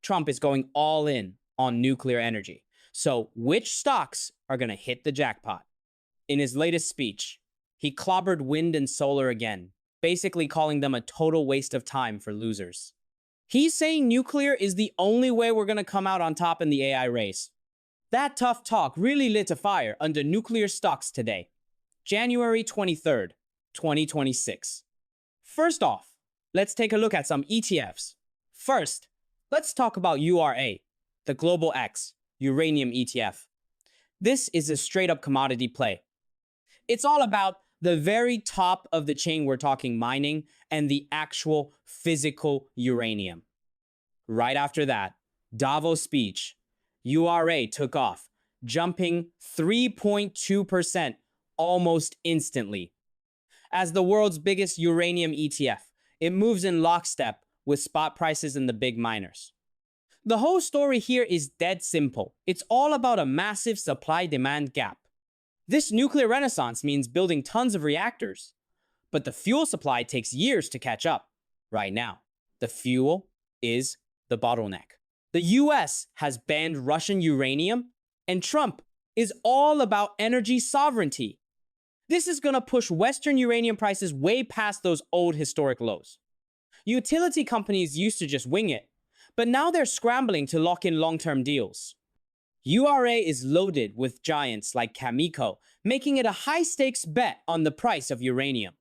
Trump is going all in on nuclear energy. So which stocks are going to hit the jackpot? In his latest speech, he clobbered wind and solar again, basically calling them a total waste of time for losers. He's saying nuclear is the only way we're going to come out on top in the AI race. That tough talk really lit a fire under nuclear stocks today, January 23rd, 2026. First off, let's take a look at some ETFs. First, let's talk about URA, the Global X Uranium ETF. This is a straight-up commodity play. It's all about the very top of the chain. We're talking mining and the actual physical uranium. Right after that, Davos speech, URA took off, jumping 3.2% almost instantly. As the world's biggest uranium ETF, it moves in lockstep with spot prices in the big miners. The whole story here is dead simple. It's all about a massive supply-demand gap. This nuclear renaissance means building tons of reactors, but the fuel supply takes years to catch up. Right now, the fuel is the bottleneck. The US has banned Russian uranium, and Trump is all about energy sovereignty. This is going to push Western uranium prices way past those old historic lows. Utility companies used to just wing it, but now they're scrambling to lock in long-term deals. URA is loaded with giants like Cameco, making it a high-stakes bet on the price of uranium.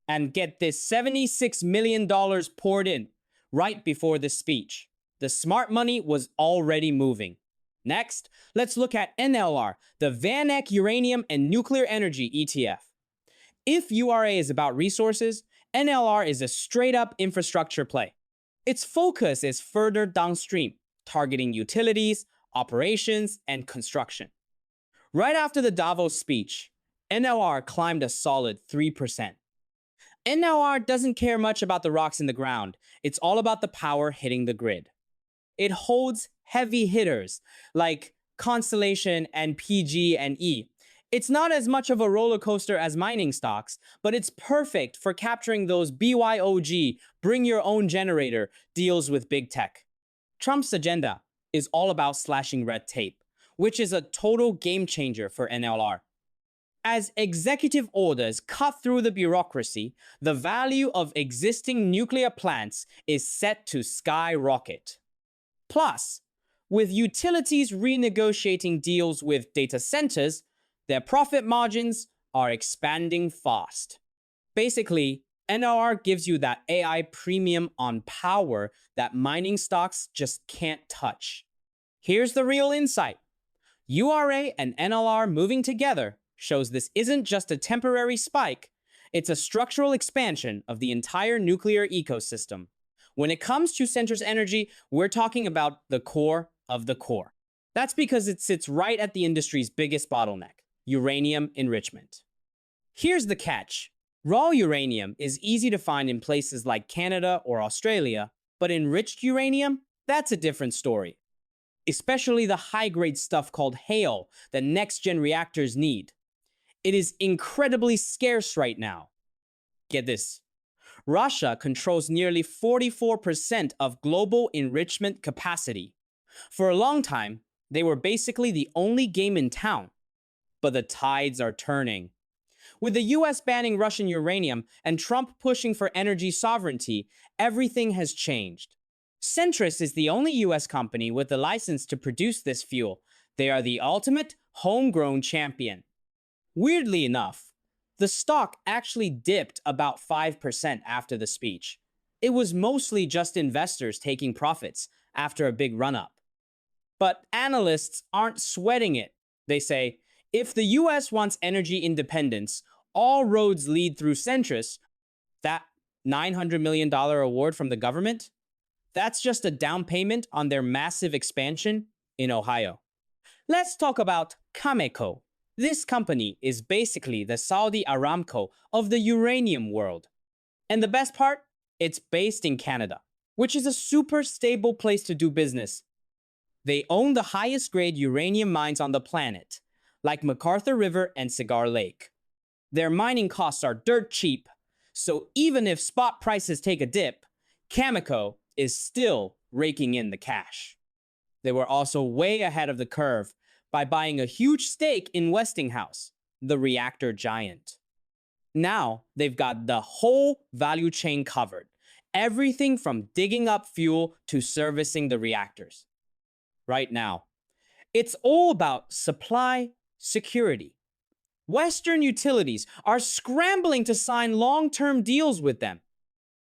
And get this, $76 million poured in right before the speech. The smart money was already moving. Next, let's look at NLR, the VanEck Uranium and Nuclear Energy ETF. If URA is about resources, NLR is a straight-up infrastructure play. Its focus is further downstream, targeting utilities, operations, and construction. Right after the Davos speech, NLR climbed a solid 3%. NLR doesn't care much about the rocks in the ground. It's all about the power hitting the grid. It holds heavy hitters like Constellation and PG&E. It's not as much of a roller coaster as mining stocks, but it's perfect for capturing those BYOG, bring your own generator, deals with big tech. Trump's agenda is all about slashing red tape, which is a total game changer for NLR. As executive orders cut through the bureaucracy, the value of existing nuclear plants is set to skyrocket. Plus, with utilities renegotiating deals with data centers, their profit margins are expanding fast. Basically, NLR gives you that AI premium on power that mining stocks just can't touch. Here's the real insight. URA and NLR moving together shows this isn't just a temporary spike, it's a structural expansion of the entire nuclear ecosystem. When it comes to Centrus Energy, we're talking about the core of the core. That's because it sits right at the industry's biggest bottleneck, uranium enrichment. Here's the catch. Raw uranium is easy to find in places like Canada or Australia, but enriched uranium, that's a different story. Especially the high-grade stuff called HALE that next-gen reactors need. It is incredibly scarce right now. Get this. Russia controls nearly 44% of global enrichment capacity. For a long time, they were basically the only game in town. But the tides are turning. With the US banning Russian uranium and Trump pushing for energy sovereignty, everything has changed. Centrus is the only US company with the license to produce this fuel. They are the ultimate homegrown champion. Weirdly enough, the stock actually dipped about 5% after the speech. It was mostly just investors taking profits after a big run-up. But analysts aren't sweating it. They say, if the US wants energy independence, all roads lead through Centrus. That $900 million award from the government? That's just a down payment on their massive expansion in Ohio. Let's talk about Cameco. This company is basically the Saudi Aramco of the uranium world. And the best part? It's based in Canada, which is a super stable place to do business. They own the highest grade uranium mines on the planet, like McArthur River and Cigar Lake. Their mining costs are dirt cheap, so even if spot prices take a dip, Cameco is still raking in the cash. They were also way ahead of the curve by buying a huge stake in Westinghouse, the reactor giant. Now they've got the whole value chain covered, everything from digging up fuel to servicing the reactors. Right now, it's all about supply security. Western utilities are scrambling to sign long-term deals with them.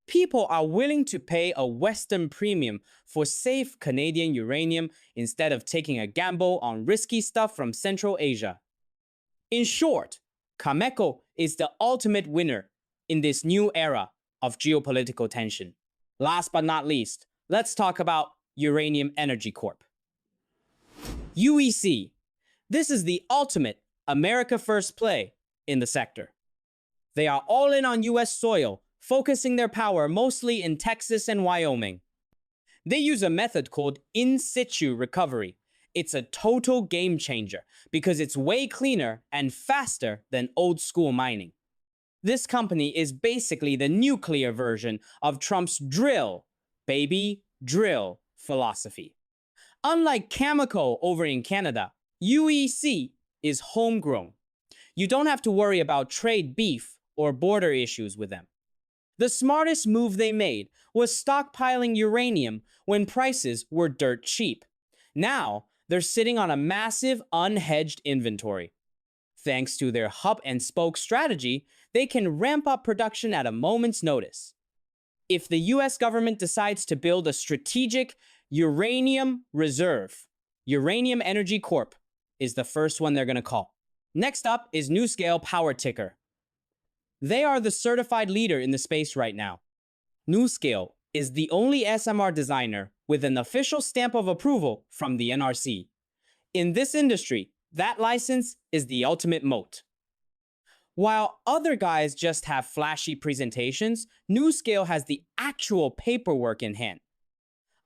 People are willing to pay a Western premium for safe Canadian uranium instead of taking a gamble on risky stuff from Central Asia. In short, Cameco is the ultimate winner in this new era of geopolitical tension. Last but not least, let's talk about Uranium Energy Corp. UEC. This is the ultimate America First play in the sector. They are all in on US soil, focusing their power mostly in Texas and Wyoming. They use a method called in situ recovery. It's a total game changer because it's way cleaner and faster than old school mining. This company is basically the nuclear version of Trump's drill, baby, drill philosophy. Unlike Cameco over in Canada, UEC is homegrown. You don't have to worry about trade beef or border issues with them. The smartest move they made was stockpiling uranium when prices were dirt cheap. Now, they're sitting on a massive unhedged inventory. Thanks to their hub and spoke strategy, they can ramp up production at a moment's notice. If the US government decides to build a strategic uranium reserve, Uranium Energy Corp is the first one they're going to call. Next up is NuScale Power Ticker. They are the certified leader in the space right now. NuScale is the only SMR designer with an official stamp of approval from the NRC. In this industry, that license is the ultimate moat. While other guys just have flashy presentations, NuScale has the actual paperwork in hand.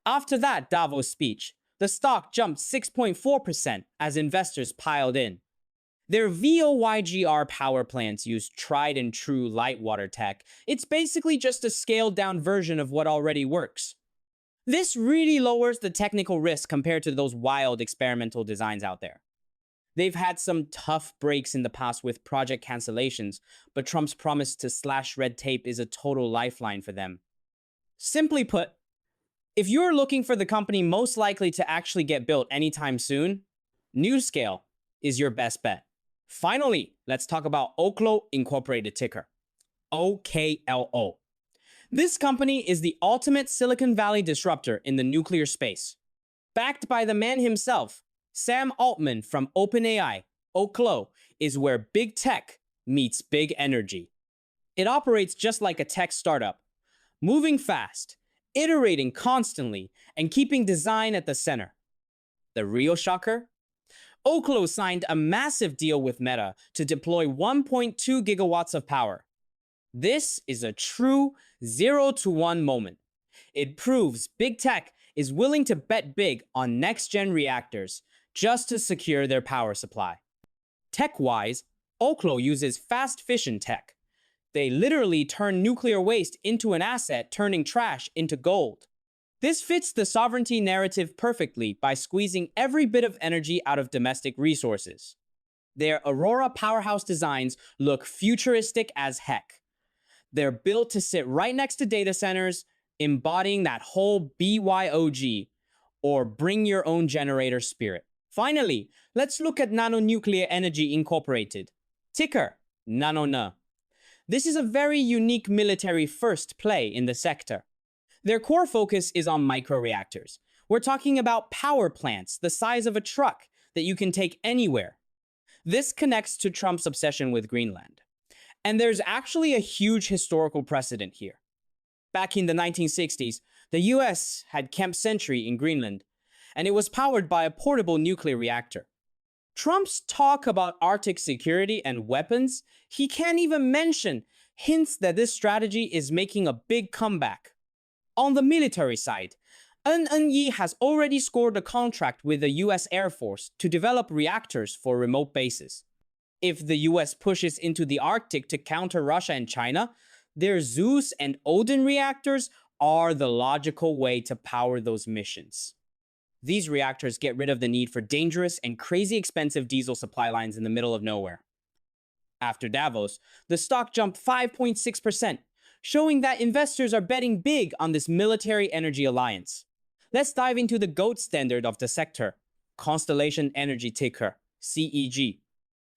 After that Davos speech, the stock jumped 6.4% as investors piled in. Their VOYGR power plants use tried and true light water tech. It's basically just a scaled down version of what already works. This really lowers the technical risk compared to those wild experimental designs out there. They've had some tough breaks in the past with project cancellations, but Trump's promise to slash red tape is a total lifeline for them. Simply put, if you're looking for the company most likely to actually get built anytime soon, NuScale is your best bet. Finally, let's talk about Oklo Incorporated ticker, OKLO. This company is the ultimate Silicon Valley disruptor in the nuclear space. Backed by the man himself, Sam Altman from OpenAI, Oklo is where big tech meets big energy. It operates just like a tech startup, moving fast, iterating constantly, and keeping design at the center. The real shocker? Oklo signed a massive deal with Meta to deploy 1.2 gigawatts of power. This is a true 0-to-1 moment. It proves big tech is willing to bet big on next-gen reactors just to secure their power supply. Tech-wise, Oklo uses fast fission tech. They literally turn nuclear waste into an asset, turning trash into gold. This fits the sovereignty narrative perfectly by squeezing every bit of energy out of domestic resources. Their Aurora powerhouse designs look futuristic as heck. They're built to sit right next to data centers, embodying that whole BYOG, or bring your own generator spirit. Finally, let's look at Nano Nuclear Energy Incorporated, ticker NanoN. This is a very unique military first play in the sector. Their core focus is on micro-reactors. We're talking about power plants the size of a truck that you can take anywhere. This connects to Trump's obsession with Greenland. And there's actually a huge historical precedent here. Back in the 1960s, the US had Camp Century in Greenland, and it was powered by a portable nuclear reactor. Trump's talk about Arctic security and weapons, he can't even mention hints that this strategy is making a big comeback. On the military side, NNE has already scored a contract with the US Air Force to develop reactors for remote bases. If the US pushes into the Arctic to counter Russia and China, their Zeus and Odin reactors are the logical way to power those missions. These reactors get rid of the need for dangerous and crazy expensive diesel supply lines in the middle of nowhere. After Davos, the stock jumped 5.6%, showing that investors are betting big on this military energy alliance. Let's dive into the gold standard of the sector, Constellation Energy ticker, CEG.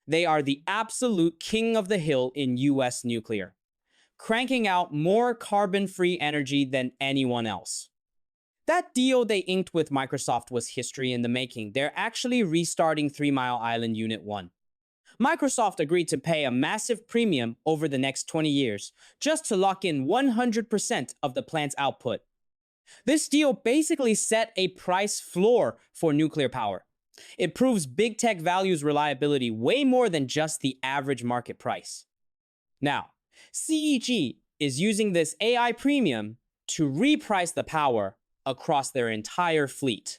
They are the absolute king of the hill in US nuclear, cranking out more carbon-free energy than anyone else. That deal they inked with Microsoft was history in the making. They're actually restarting 3 Mile Island Unit 1. Microsoft agreed to pay a massive premium over the next 20 years just to lock in 100% of the plant's output. This deal basically set a price floor for nuclear power. It proves big tech values reliability way more than just the average market price. Now, CEG is using this AI premium to reprice the power across their entire fleet.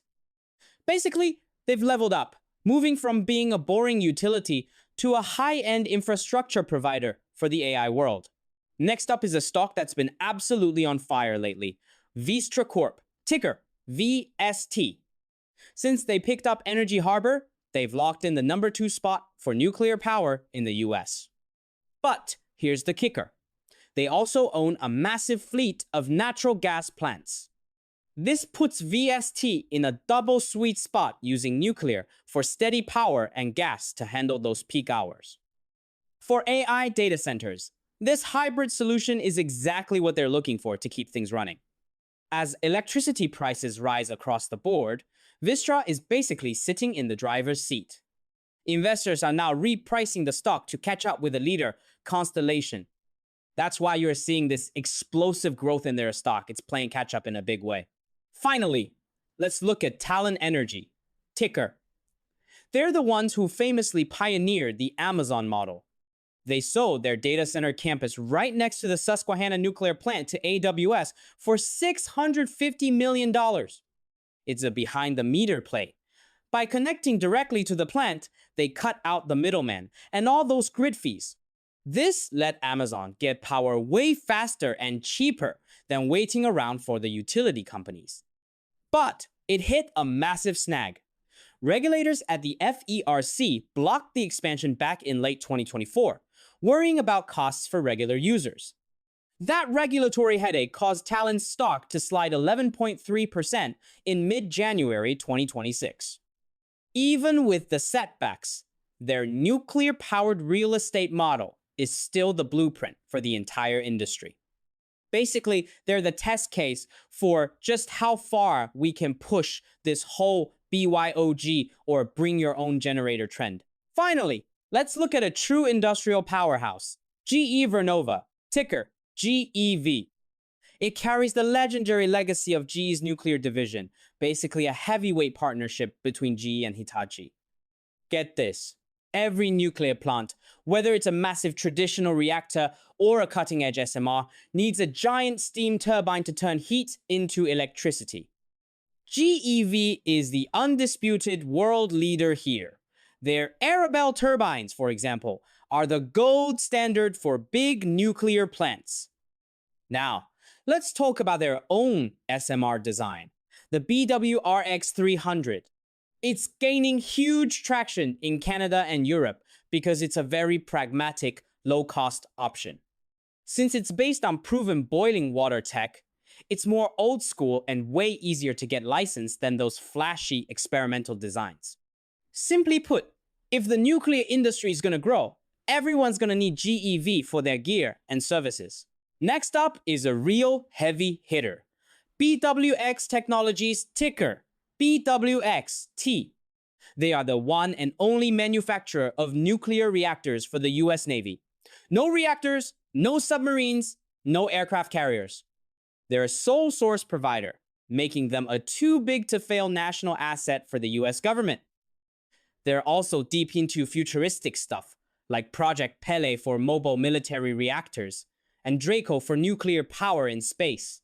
Basically, they've leveled up, moving from being a boring utility to a high-end infrastructure provider for the AI world. Next up is a stock that's been absolutely on fire lately, Vistra Corp, ticker VST. Since they picked up Energy Harbor, they've locked in the number 2 spot for nuclear power in the US. But here's the kicker. They also own a massive fleet of natural gas plants. This puts VST in a double sweet spot using nuclear for steady power and gas to handle those peak hours. For AI data centers, this hybrid solution is exactly what they're looking for to keep things running. As electricity prices rise across the board, Vistra is basically sitting in the driver's seat. Investors are now repricing the stock to catch up with the leader, Constellation. That's why you're seeing this explosive growth in their stock. It's playing catch up in a big way. Finally, let's look at Talon Energy, ticker. They're the ones who famously pioneered the Amazon model. They sold their data center campus right next to the Susquehanna nuclear plant to AWS for $650 million. It's a behind-the-meter play. By connecting directly to the plant, they cut out the middleman and all those grid fees. This let Amazon get power way faster and cheaper than waiting around for the utility companies. But it hit a massive snag. Regulators at the FERC blocked the expansion back in late 2024, worrying about costs for regular users. That regulatory headache caused Talon's stock to slide 11.3% in mid-January 2026. Even with the setbacks, their nuclear-powered real estate model is still the blueprint for the entire industry. Basically, they're the test case for just how far we can push this whole BYOG or bring your own generator trend. Finally, let's look at a true industrial powerhouse, GE Vernova, ticker GEV. It carries the legendary legacy of GE's nuclear division, basically a heavyweight partnership between GE and Hitachi. Get this. Every nuclear plant, whether it's a massive traditional reactor or a cutting-edge SMR, needs a giant steam turbine to turn heat into electricity. GEV is the undisputed world leader here. Their Arabelle turbines, for example, are the gold standard for big nuclear plants. Now, let's talk about their own SMR design, the BWRX 300. It's gaining huge traction in Canada and Europe because it's a very pragmatic, low-cost option. Since it's based on proven boiling water tech, it's more old school and way easier to get licensed than those flashy experimental designs. Simply put, if the nuclear industry is going to grow, everyone's going to need GEV for their gear and services. Next up is a real heavy hitter. BWX Technologies, ticker BWXT. They are the one and only manufacturer of nuclear reactors for the US Navy. No reactors, no submarines, no aircraft carriers. They're a sole source provider, making them a too-big-to-fail national asset for the US government. They're also deep into futuristic stuff, like Project Pele for mobile military reactors, and Draco for nuclear power in space.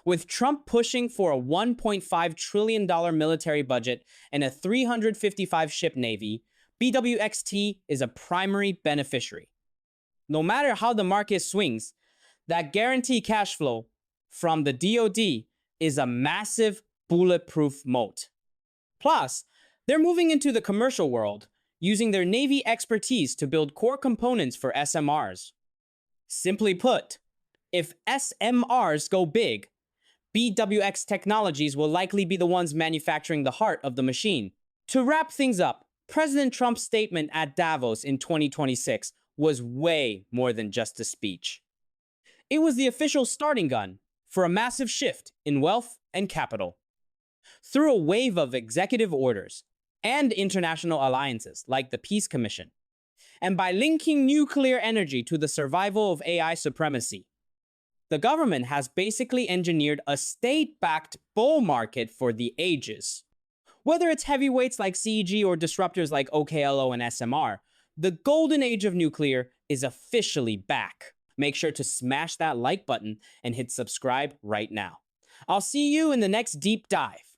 With Trump pushing for a $1.5 trillion military budget and a 355-ship Navy, BWXT is a primary beneficiary. No matter how the market swings, that guaranteed cash flow from the DoD is a massive bulletproof moat. Plus, they're moving into the commercial world, using their Navy expertise to build core components for SMRs. Simply put, if SMRs go big, BWX Technologies will likely be the ones manufacturing the heart of the machine. To wrap things up, President Trump's statement at Davos in 2026 was way more than just a speech. It was the official starting gun for a massive shift in wealth and capital. Through a wave of executive orders and international alliances like the Peace Commission, and by linking nuclear energy to the survival of AI supremacy, the government has basically engineered a state-backed bull market for the ages. Whether it's heavyweights like CEG or disruptors like OKLO and SMR, the golden age of nuclear is officially back. Make sure to smash that like button and hit subscribe right now. I'll see you in the next deep dive.